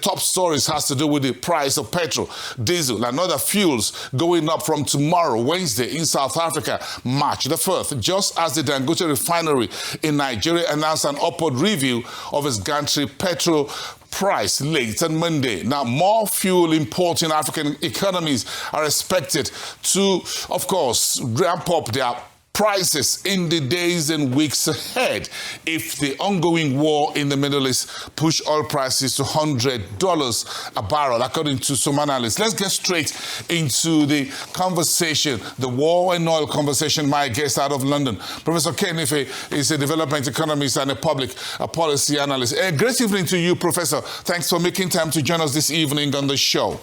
top stories has to do with the price of petrol, diesel, and other fuels going up from tomorrow, Wednesday, in South Africa, March the 4th, just as the Dangote Refinery in Nigeria announced an upward review of its gantry petrol price late on Monday. Now, more fuel importing African economies are expected to, of course, ramp up their prices in the days and weeks ahead if the ongoing war in the Middle East push oil prices to $100 a barrel, according to some analysts. Let's get straight into the conversation, the war and oil conversation. My guest out of London, Professor Ken Ife, is a development economist and a public policy analyst. A great evening to you, Professor. Thanks for making time to join us this evening on the show.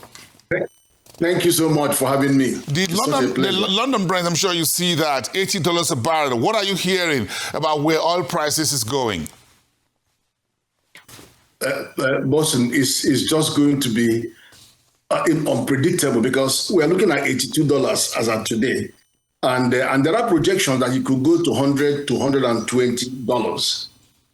Thank you so much for having me. The London Brent, I'm sure you see that, $80 a barrel. What are you hearing about where oil prices is going? Boston is just going to be unpredictable because we are looking at $82 as of today. And there are projections that it could go to $100 to $120.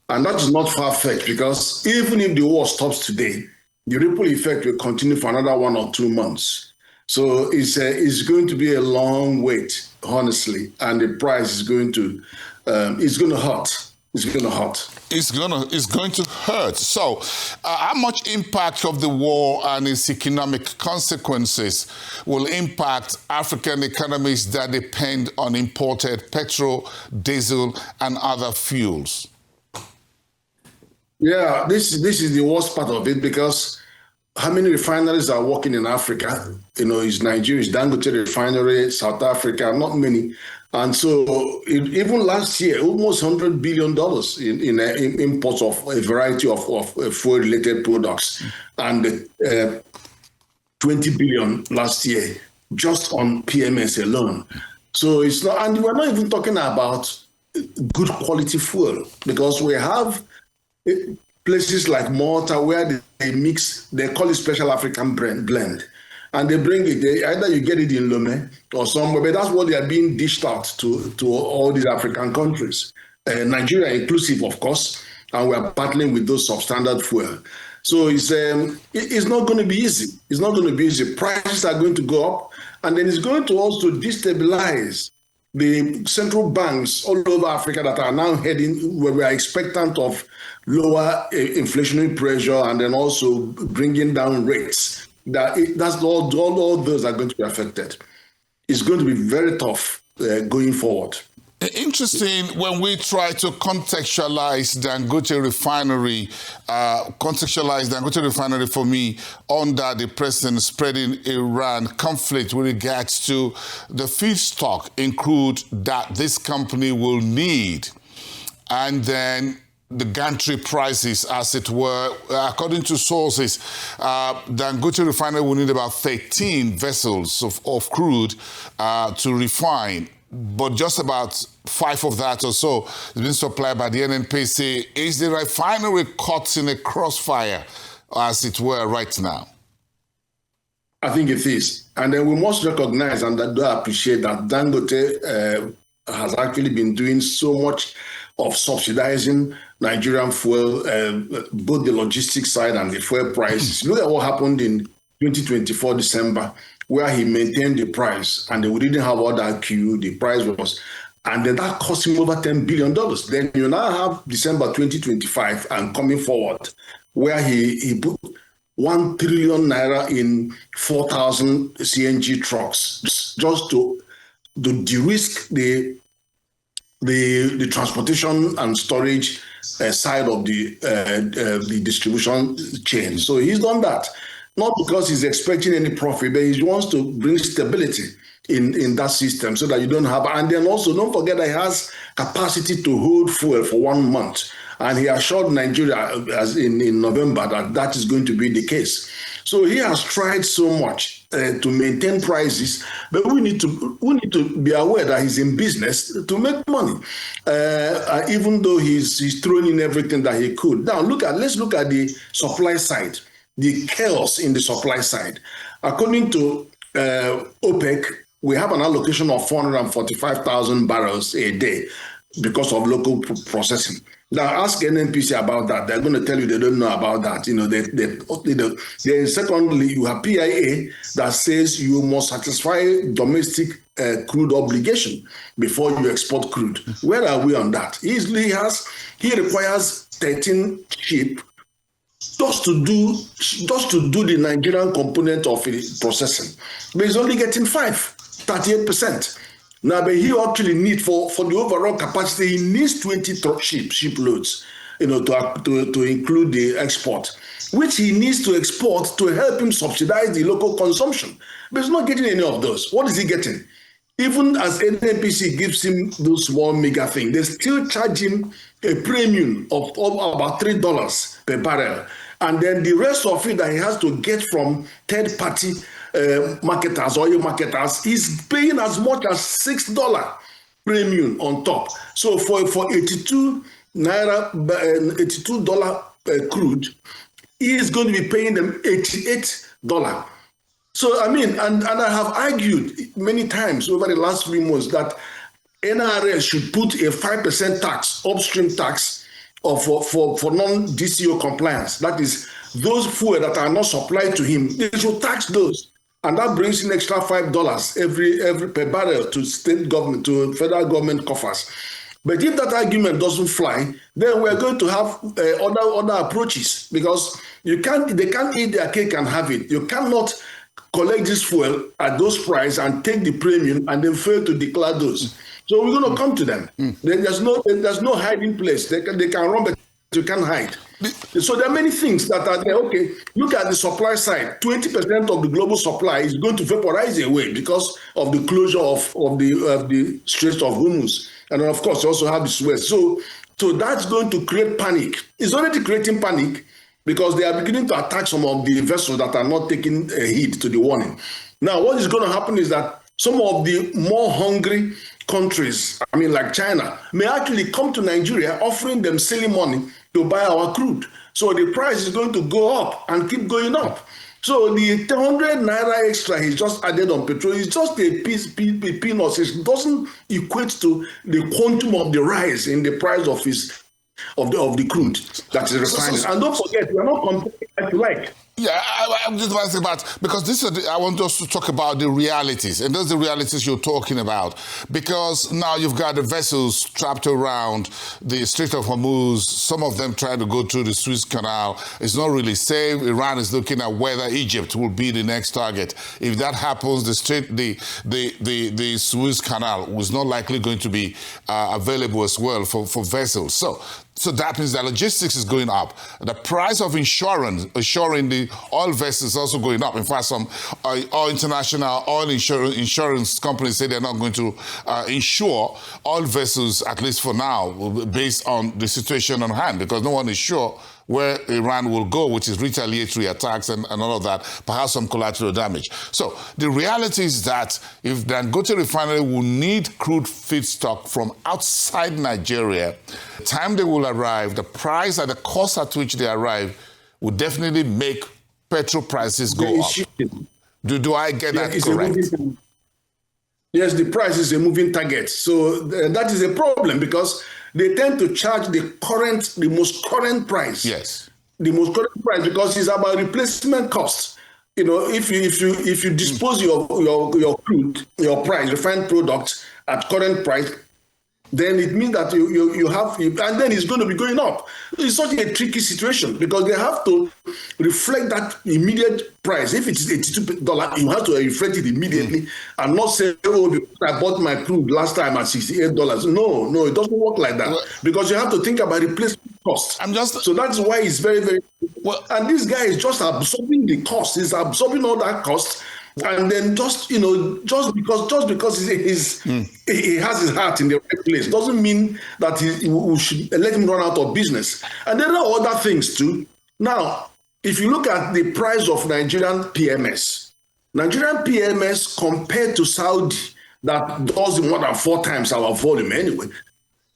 And that is not far-fetched because even if the war stops today, the ripple effect will continue for another 1 or 2 months. So it's going to be a long wait, honestly, and the price is going to hurt. It's going to hurt. It's going to hurt. So, how much impact of the war and its economic consequences will impact African economies that depend on imported petrol, diesel, and other fuels? Yeah, this is the worst part of it because how many refineries are working in Africa? It's Nigeria, it's Dangote Refinery, South Africa, not many. And so even last year, almost $100 billion in imports of a variety of fuel-related products and 20 billion last year just on PMS alone. So it's not, and we're not even talking about good quality fuel because we have places like Malta where they call it special African blend. And they bring it, either you get it in Lomé or somewhere, but that's what they are being dished out to all these African countries. Nigeria inclusive, of course, and we are battling with those substandard fuel. So it's not going to be easy. It's not going to be easy. Prices are going to go up, and then it's going to also destabilize the central banks all over Africa that are now heading where we are expectant of lower inflationary pressure and then also bringing down rates. That's all those are going to be affected. It's going to be very tough going forward. Interesting when we try to contextualize Dangote Refinery for me under the president spreading Iran conflict with regards to the feedstock in crude that this company will need. And then the gantry prices, as it were. According to sources, Dangote Refinery will need about 13 vessels of crude to refine, but just about 5 of that or so is being supplied by the NNPC. Is the refinery caught in a crossfire, as it were, right now? I think it is. And then we must recognize and appreciate that Dangote has actually been doing so much of subsidizing Nigerian fuel, both the logistics side and the fuel prices. Look at what happened in 2024 December, where he maintained the price and we didn't have all that queue, the price was, and then that cost him over $10 billion. Then you now have December 2025 and coming forward, where he put 1 trillion naira in 4,000 CNG trucks just to de-risk the transportation and storage side of the distribution chain. So he's done that, not because he's expecting any profit, but he wants to bring stability in that system so that you don't have, and then also don't forget that he has capacity to hold fuel for 1 month. And he assured Nigeria as in November that is going to be the case. So he has tried so much to maintain prices, but we need to be aware that he's in business to make money, even though he's thrown in everything that he could. Now let's look at the supply side, the chaos in the supply side. According to OPEC, we have an allocation of 445,000 barrels a day. because of local processing. Now, ask NNPC about that. They're going to tell you they don't know about that. Then secondly, you have PIA that says you must satisfy domestic crude obligation before you export crude. Where are we on that? He requires 13 ships just to do the Nigerian component of processing, but he's only getting 38%. Now, but he actually needs for the overall capacity, he needs 20 ship loads, to include the export, which he needs to export to help him subsidize the local consumption. But he's not getting any of those. What is he getting? Even as NNPC gives him those small mega things, they still charge him a premium of about $3 per barrel. And then the rest of it that he has to get from third-party marketers, oil marketers, is paying as much as $6 premium on top. So for 82 naira, $82 crude, he is going to be paying them $88. So, I mean, and I have argued many times over the last 3 months that NRS should put a 5% tax, upstream tax, for non-DCO compliance. That is, those fuel that are not supplied to him, they should tax those. And that brings in extra $5 every per barrel to state government, to federal government coffers. But if that argument doesn't fly, then we're going to have other approaches, because they can't eat their cake and have it. You cannot collect this fuel at those prices and take the premium and then fail to declare those. So we're going to come to them. There's no hiding place. They can run, but you can't hide. So there are many things that are there. Okay, look at the supply side. 20% of the global supply is going to vaporize away because of the closure of the Strait of Hormuz. And then, of course, you also have the Suez. So that's going to create panic. It's already creating panic because they are beginning to attack some of the vessels that are not taking heed to the warning. Now, what is going to happen is that some of the more hungry countries, I mean, like China, may actually come to Nigeria offering them silly money to buy our crude. So the price is going to go up and keep going up. So the 100 naira extra he's just added on petrol is just a peanuts. It doesn't equate to the quantum of the rise in the price of the crude that is refined. And don't forget, we are not comparing like you like. Yeah, I'm just about to say about, because I want us to talk about the realities, and those are the realities you're talking about. Because now you've got the vessels trapped around the Strait of Hormuz, some of them trying to go through the Suez Canal. It's not really safe. Iran is looking at whether Egypt will be the next target. If that happens, the Suez Canal was not likely going to be available as well for vessels. So that means that logistics is going up. The price of assuring the oil vessels is also going up. In fact, some international oil insurance companies say they're not going to insure oil vessels, at least for now, based on the situation on hand, because no one is sure where Iran will go, which is retaliatory attacks and all of that, perhaps some collateral damage. So the reality is that if Dangote Refinery will need crude feedstock from outside Nigeria, the time they will arrive, the price and the cost at which they arrive will definitely make petrol prices go up. Do I get that correct? Yes, the price is a moving target. So that is a problem because they tend to charge the most current price. Yes. The most current price, because it's about replacement costs. You know, if you dispose your crude, your refined products at current price, then it means that you have, and then it's going to be going up. It's such a tricky situation because they have to reflect that immediate price. If it is $82, you have to reflect it immediately and not say, oh, because I bought my crude last time at $68. No, it doesn't work like that because you have to think about replacement costs. So that's why it's very, very, and this guy is just absorbing the cost. He's absorbing all that cost. And then just because he has his heart in the right place doesn't mean that we should let him run out of business. And there are other things too. Now, if you look at the price of Nigerian PMS compared to Saudi, that does more than 4 times our volume anyway.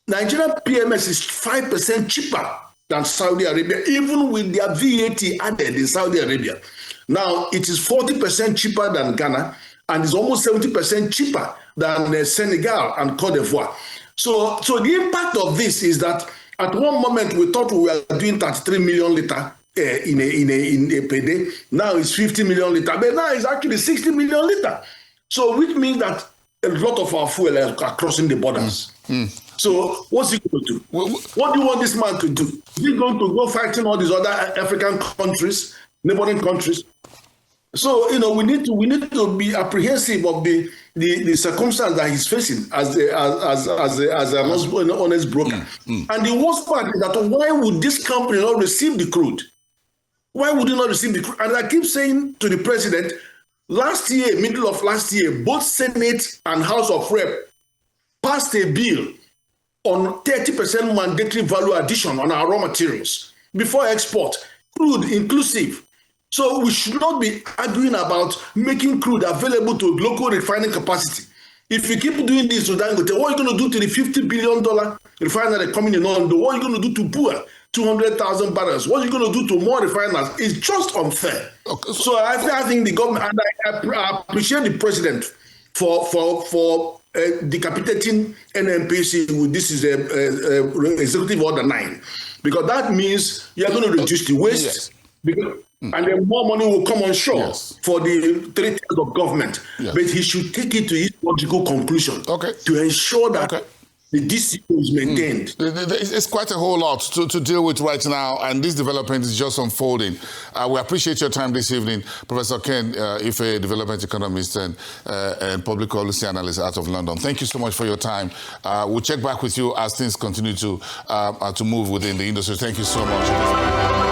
Nigerian PMS is 5% cheaper than Saudi Arabia, even with their VAT added in Saudi Arabia. Now, it is 40% cheaper than Ghana, and it's almost 70% cheaper than Senegal and Cote d'Ivoire. So the impact of this is that at one moment we thought we were doing 33 million liter in a per day. Now it's 50 million liter, but now it's actually 60 million liter. So which means that a lot of our fuel are crossing the borders. So what's he going to do? What do you want this man to do? Is he going to go fighting all these other African countries, neighboring countries? So we need to be apprehensive of the circumstance that he's facing as an honest broker. And the worst part is that why would this company not receive the crude? Why would he not receive the crude? And I keep saying to the president, last year, middle of last year, both Senate and House of Rep passed a bill on 30% mandatory value addition on our raw materials before export, crude inclusive. So we should not be arguing about making crude available to local refining capacity. If you keep doing this to Dangote, what are you going to do to the $50 billion refinery coming in London? What are you going to do to Bua, 200,000 barrels? What are you going to do to more refiners? It's just unfair. Okay. So I think the government, and I appreciate the president for decapitating NNPC with this is a Executive Order 9, because that means you are going to reduce the waste. Yes. Because, and then more money will come on shore for the 3 tiers of government. But he should take it to his logical conclusion to ensure that the DCO is maintained. It's quite a whole lot to deal with right now, and this development is just unfolding. We appreciate your time this evening, Professor Ken Ife, development economist and public policy analyst out of London. Thank you so much for your time. We'll check back with you as things continue to move within the industry. Thank you so much.